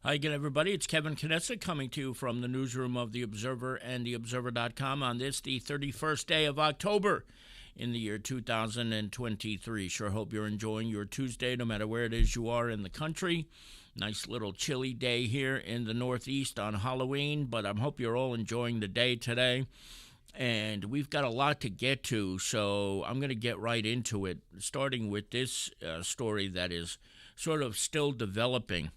Hi again, everybody. It's Kevin Knessa coming to you from the newsroom of The Observer and TheObserver.com on this, the 31st day of October in the year 2023. Sure hope you're enjoying your Tuesday, no matter where it is you are in the country. Nice little chilly day here in the Northeast on Halloween, but I hope you're all enjoying the day today. And we've got a lot to get to, so I'm going to get right into it, starting with this story that is sort of still developing.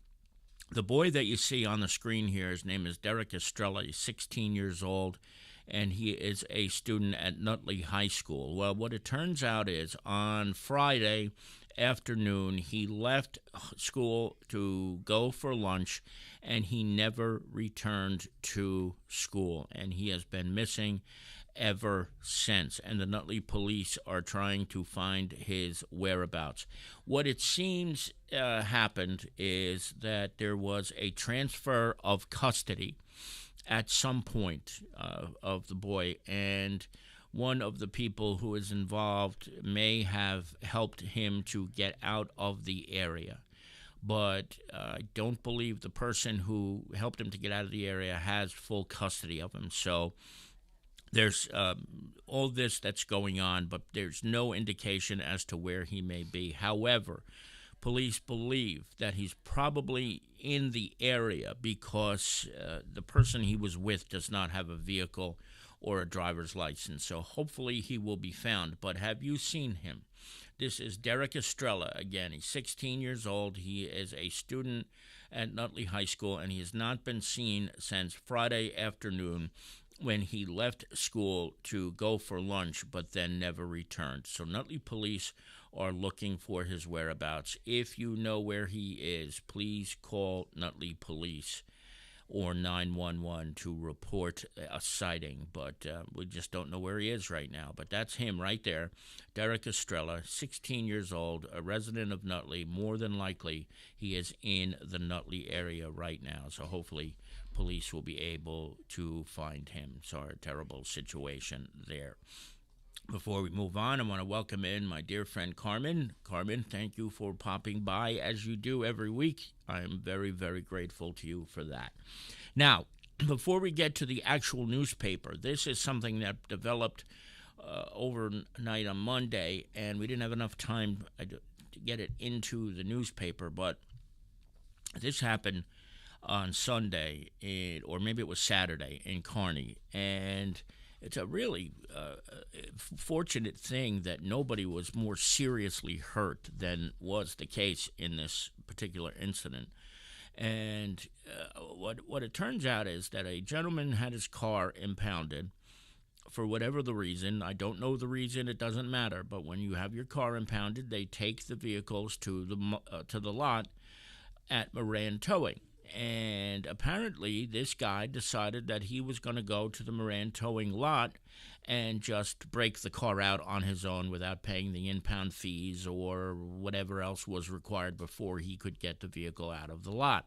The boy that you see on the screen here, his name is Derek Estrella. He's 16 years old, and he is a student at Nutley High School. Well, what it turns out is on Friday afternoon, he left school to go for lunch, and he never returned to school, and he has been missing ever since, and the Nutley police are trying to find his whereabouts. What it seems happened is that there was a transfer of custody at some point of the boy, and one of the people who is involved may have helped him to get out of the area. But I don't believe the person who helped him to get out of the area has full custody of him. So there's all this that's going on, but there's no indication as to where he may be. However, police believe that he's probably in the area because the person he was with does not have a vehicle or a driver's license. So hopefully he will be found. But have you seen him? This is Derek Estrella. Again, he's 16 years old. He is a student at Nutley High School, and he has not been seen since Friday afternoon when he left school to go for lunch, but then never returned. So Nutley police are looking for his whereabouts. If you know where he is, please call Nutley police or 911 to report a sighting. But we just don't know where he is right now. But that's him right there, Derek Estrella, 16 years old, a resident of Nutley. More than likely, he is in the Nutley area right now. So hopefully police will be able to find him. Sorry, terrible situation there. Before we move on, I want to welcome in my dear friend Carmen. Carmen, thank you for popping by as you do every week. I am very, very grateful to you for that. Now, before we get to the actual newspaper, this is something that developed overnight on Monday, and we didn't have enough time to get it into the newspaper, but this happened on Sunday, or maybe it was Saturday, in Kearny, and it's a really fortunate thing that nobody was more seriously hurt than was the case in this particular incident. And what it turns out is that a gentleman had his car impounded for whatever the reason. I don't know the reason, it doesn't matter, but when you have your car impounded, they take the vehicles to the lot at Moran Towing. And apparently this guy decided that he was going to go to the Moran Towing lot and just break the car out on his own without paying the impound fees or whatever else was required before he could get the vehicle out of the lot.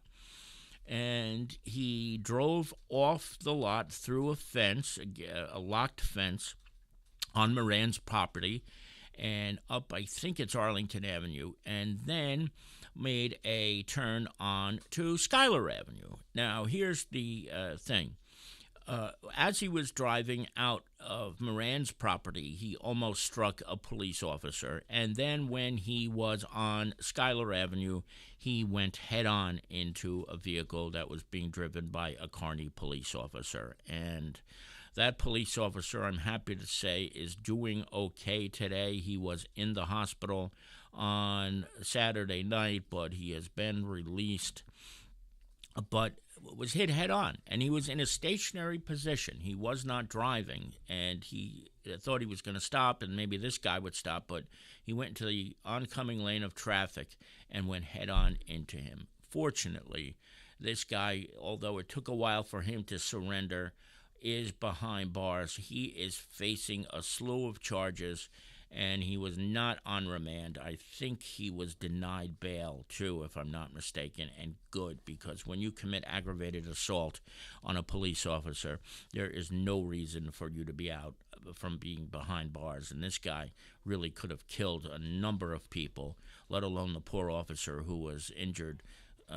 And he drove off the lot through a fence, a locked fence on Moran's property, and up, I think it's Arlington Avenue, and then made a turn on to Schuyler Avenue. Now, here's the thing. As he was driving out of Moran's property, he almost struck a police officer. And then when he was on Schuyler Avenue, he went head-on into a vehicle that was being driven by a Kearny police officer. And that police officer, I'm happy to say, is doing okay today. He was in the hospital on Saturday night, but he has been released. But was hit head-on, and he was in a stationary position. He was not driving, and he thought he was going to stop, and maybe this guy would stop, but he went into the oncoming lane of traffic and went head-on into him. Fortunately, this guy, although it took a while for him to surrender, is behind bars. He is facing a slew of charges, and he was not on remand. I think he was denied bail, too, if I'm not mistaken, and good, because when you commit aggravated assault on a police officer, there is no reason for you to be out from being behind bars, and this guy really could have killed a number of people, let alone the poor officer who was injured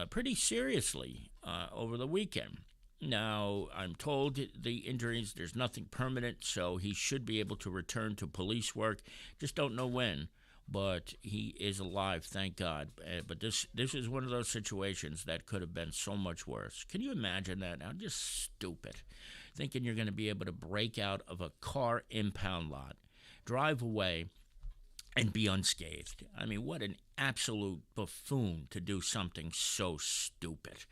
pretty seriously over the weekend. Now, I'm told the injuries, there's nothing permanent, so he should be able to return to police work. Just don't know when, but he is alive, thank God. But this is one of those situations that could have been so much worse. Can you imagine that now? Just stupid. Thinking you're going to be able to break out of a car impound lot, drive away, and be unscathed. I mean, what an absolute buffoon to do something so stupid.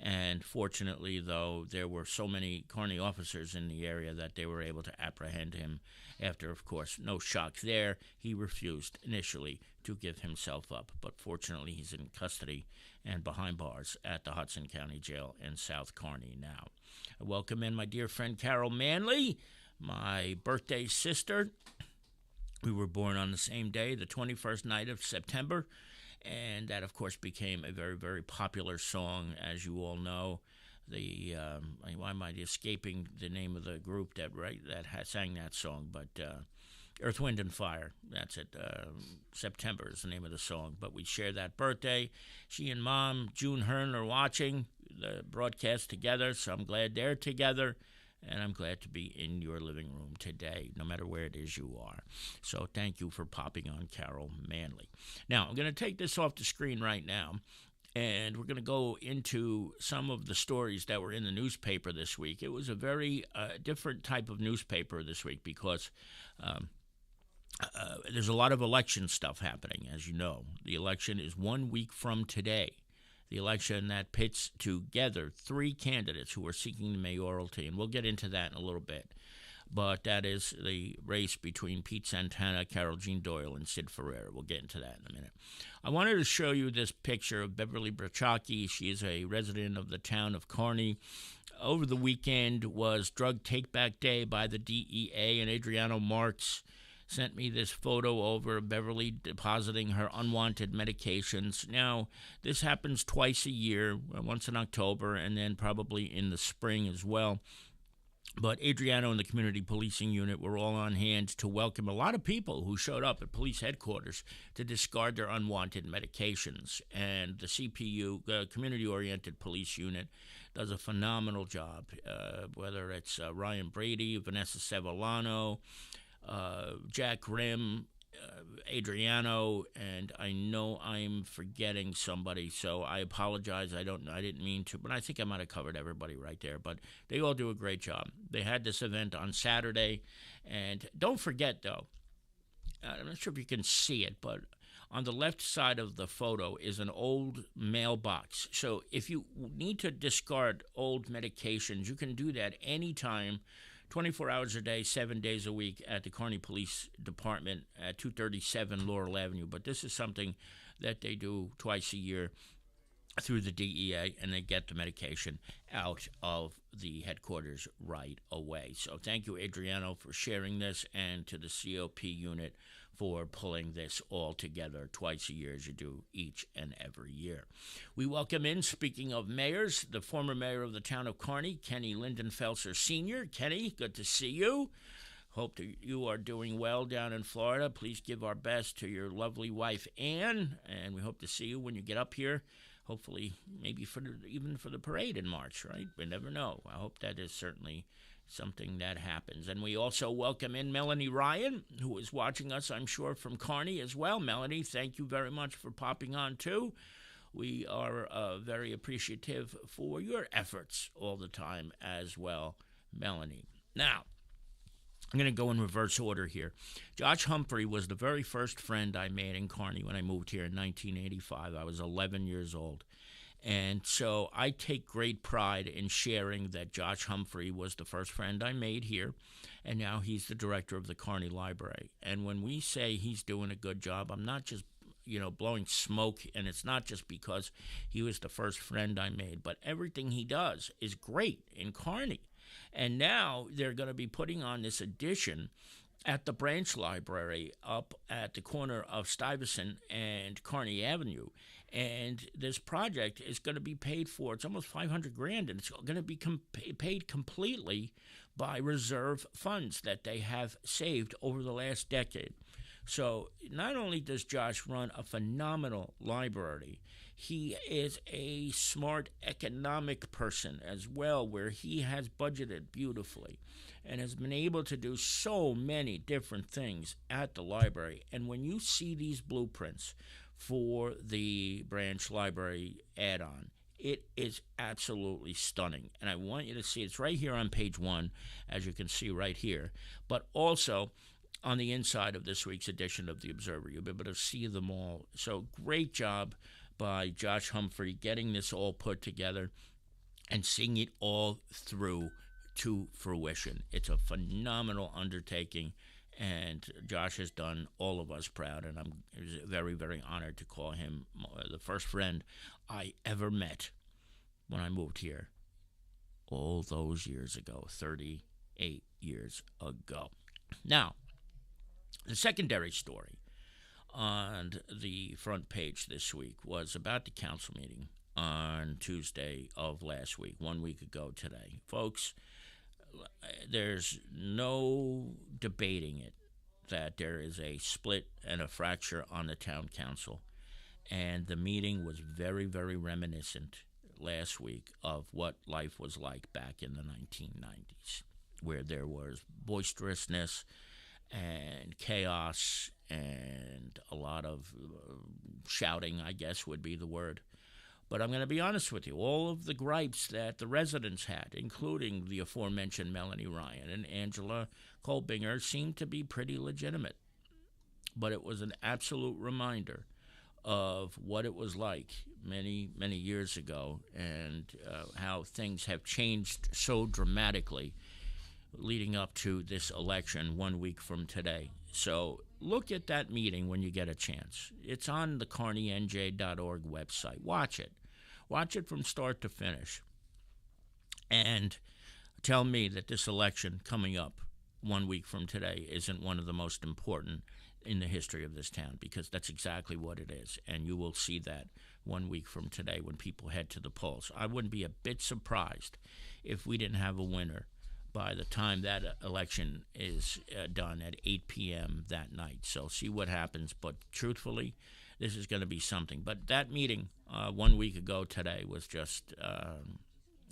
And fortunately, though, there were so many Kearny officers in the area that they were able to apprehend him. After, of course, no shock there, he refused initially to give himself up. But fortunately, he's in custody and behind bars at the Hudson County Jail in South Kearny now. I welcome in my dear friend Carol Manley, my birthday sister. We were born on the same day, the 21st night of September. And that, of course, became a very, very popular song, as you all know. Why am I escaping the name of the group that sang that song? But Earth, Wind, and Fire. That's it. September is the name of the song. But we share that birthday. She and Mom, June Hearn, are watching the broadcast together, so I'm glad they're together. And I'm glad to be in your living room today, no matter where it is you are. So thank you for popping on, Carol Manley. Now, I'm going to take this off the screen right now, and we're going to go into some of the stories that were in the newspaper this week. It was a very different type of newspaper this week because there's a lot of election stuff happening, as you know. The election is 1 week from today. The election that pits together three candidates who are seeking the mayoralty, and we'll get into that in a little bit. But that is the race between Pete Santana, Carol Jean Doyle, and Sid Ferreira. We'll get into that in a minute. I wanted to show you this picture of Beverly Brachocki. She is a resident of the town of Kearny. Over the weekend was Drug Take-Back Day by the DEA, and Adriano Marks sent me this photo over of Beverly depositing her unwanted medications. Now, this happens twice a year, once in October and then probably in the spring as well. But Adriano and the community policing unit were all on hand to welcome a lot of people who showed up at police headquarters to discard their unwanted medications. And the CPU, Community-Oriented Police Unit, does a phenomenal job, whether it's Ryan Brady, Vanessa Sevillano, Jack Grimm, Adriano, and I know I'm forgetting somebody, so I apologize. I didn't mean to, but I think I might have covered everybody right there. But they all do a great job. They had this event on Saturday, and don't forget, though, I'm not sure if you can see it, but on the left side of the photo is an old mailbox. So if you need to discard old medications, you can do that anytime, 24 hours a day, 7 days a week at the Kearny Police Department at 237 Laurel Avenue. But this is something that they do twice a year through the DEA, and they get the medication out of the headquarters right away. So thank you, Adriano, for sharing this, and to the COP unit for pulling this all together twice a year, as you do each and every year. We welcome in, speaking of mayors, the former mayor of the town of Kearny, Kenny Lindenfelser Sr. Kenny, good to see you. Hope that you are doing well down in Florida. Please give our best to your lovely wife, Ann, and we hope to see you when you get up here. Hopefully, maybe even for the parade in March, right? We never know. I hope that is certainly something that happens. And we also welcome in Melanie Ryan, who is watching us, I'm sure, from Kearny as well. Melanie, thank you very much for popping on, too. We are very appreciative for your efforts all the time as well, Melanie. Now, I'm going to go in reverse order here. Josh Humphrey was the very first friend I made in Kearny when I moved here in 1985. I was 11 years old. And so I take great pride in sharing that Josh Humphrey was the first friend I made here, and now he's the director of the Kearny Library. And when we say he's doing a good job, I'm not just blowing smoke, and it's not just because he was the first friend I made, but everything he does is great in Kearny. And now they're going to be putting on this edition at the branch library up at the corner of Stuyvesant and Kearny Avenue. And this project is going to be paid for. It's almost $500,000, and it's going to be paid completely by reserve funds that they have saved over the last decade. So not only does Josh run a phenomenal library, he is a smart economic person as well, where he has budgeted beautifully and has been able to do so many different things at the library. And when you see these blueprints for the branch library add-on, it is absolutely stunning. And I want you to see it's right here on page 1, as you can see right here, but also on the inside of this week's edition of the Observer. You'll be able to see them all. So great job by Josh Humphrey getting this all put together and seeing it all through to fruition. It's a phenomenal undertaking, and Josh has done all of us proud, and I'm very, very honored to call him the first friend I ever met when I moved here all those years ago, 38 years ago. Now, the secondary story on the front page this week was about the council meeting on Tuesday of last week, 1 week ago today. Folks, there's no debating it that there is a split and a fracture on the town council. And the meeting was very, very reminiscent last week of what life was like back in the 1990s, where there was boisterousness and chaos and a lot of shouting, I guess would be the word. But I'm going to be honest with you, all of the gripes that the residents had, including the aforementioned Melanie Ryan and Angela Kolbinger, seemed to be pretty legitimate. But it was an absolute reminder of what it was like many, many years ago, and how things have changed so dramatically leading up to this election 1 week from today. So look at that meeting when you get a chance. It's on the kearnynj.org website. Watch it. Watch it from start to finish. And tell me that this election coming up 1 week from today isn't one of the most important in the history of this town, because that's exactly what it is. And you will see that 1 week from today when people head to the polls. I wouldn't be a bit surprised if we didn't have a winner by the time that election is done at 8 p.m. that night. So see what happens. But truthfully, this is going to be something. But that meeting 1 week ago today was just,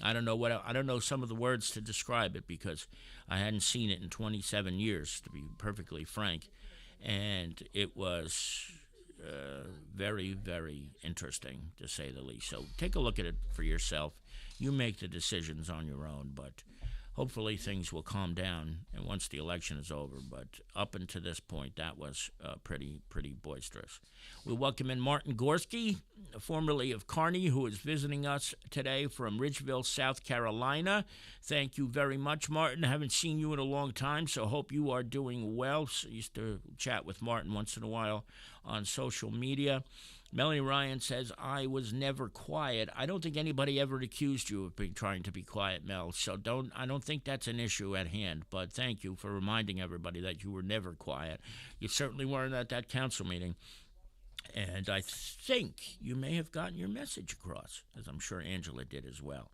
I don't know some of the words to describe it, because I hadn't seen it in 27 years, to be perfectly frank. And it was very, very interesting, to say the least. So take a look at it for yourself. You make the decisions on your own, but hopefully things will calm down and once the election is over. But up until this point, that was pretty boisterous. We welcome in Martin Gorski, formerly of Kearny, who is visiting us today from Ridgeville, South Carolina. Thank you very much, Martin. I haven't seen you in a long time, so hope you are doing well. So I used to chat with Martin once in a while on social media. Melanie Ryan says, I was never quiet. I don't think anybody ever accused you of trying to be quiet, Mel. So I don't think that's an issue at hand. But thank you for reminding everybody that you were never quiet. You certainly weren't at that council meeting. And I think you may have gotten your message across, as I'm sure Angela did as well.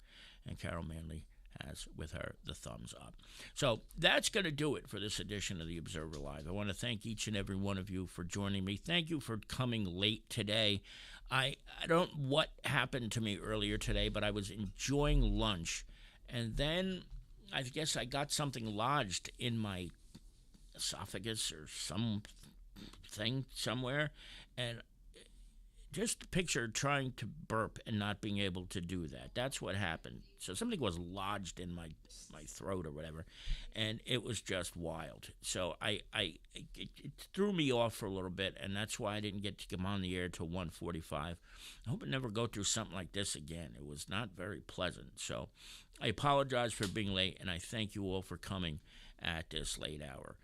And Carol Manley has with her the thumbs up. So that's going to do it for this edition of the Observer Live. I want to thank each and every one of you for joining me. Thank you for coming late today. I don't know what happened to me earlier today, but I was enjoying lunch, and then I guess I got something lodged in my esophagus or something somewhere, and just picture trying to burp and not being able to do that. That's what happened. So something was lodged in my throat or whatever, and it was just wild. So it threw me off for a little bit, and that's why I didn't get to come on the air till 1:45. I hope I never go through something like this again. It was not very pleasant. So I apologize for being late, and I thank you all for coming at this late hour.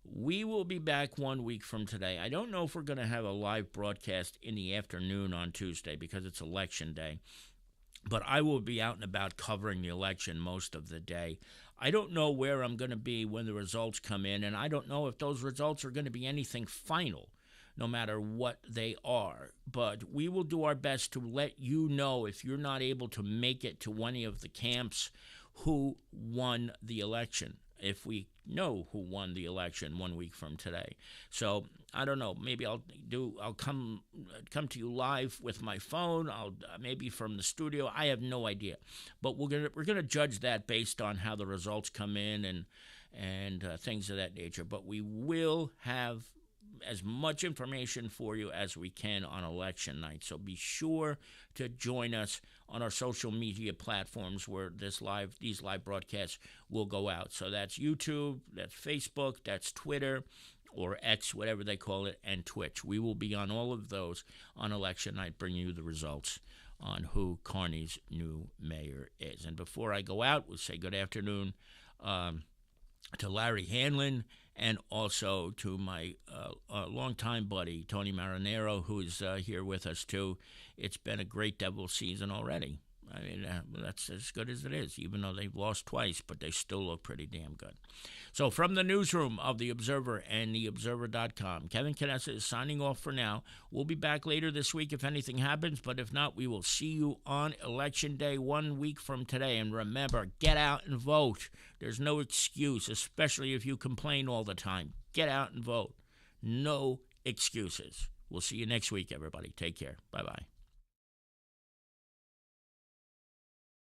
We will be back 1 week from today. I don't know if we're going to have a live broadcast in the afternoon on Tuesday because it's election day, but I will be out and about covering the election most of the day. I don't know where I'm going to be when the results come in, and I don't know if those results are going to be anything final, no matter what they are. But we will do our best to let you know, if you're not able to make it to any of the camps, who won the election. if we know who won the election 1 week from today. So I don't know. Maybe I'll come to you live with my phone. I'll maybe from the studio. I have no idea, but we're gonna judge that based on how the results come in and things of that nature. But we will have as much information for you as we can on election night. So be sure to join us on our social media platforms where these live broadcasts will go out. So that's YouTube, that's Facebook, that's Twitter, or X, whatever they call it, and Twitch. We will be on all of those on election night, bringing you the results on who Kearny's new mayor is. And before I go out, we'll say good afternoon to Larry Hanlon, and also to my longtime buddy, Tony Marinero, who's here with us, too. It's been a great Devil season already. I mean, that's as good as it is, even though they've lost twice, but they still look pretty damn good. So from the newsroom of The Observer and TheObserver.com, Kevin Knessa is signing off for now. We'll be back later this week if anything happens, but if not, we will see you on Election Day 1 week from today. And remember, get out and vote. There's no excuse, especially if you complain all the time. Get out and vote. No excuses. We'll see you next week, everybody. Take care. Bye-bye.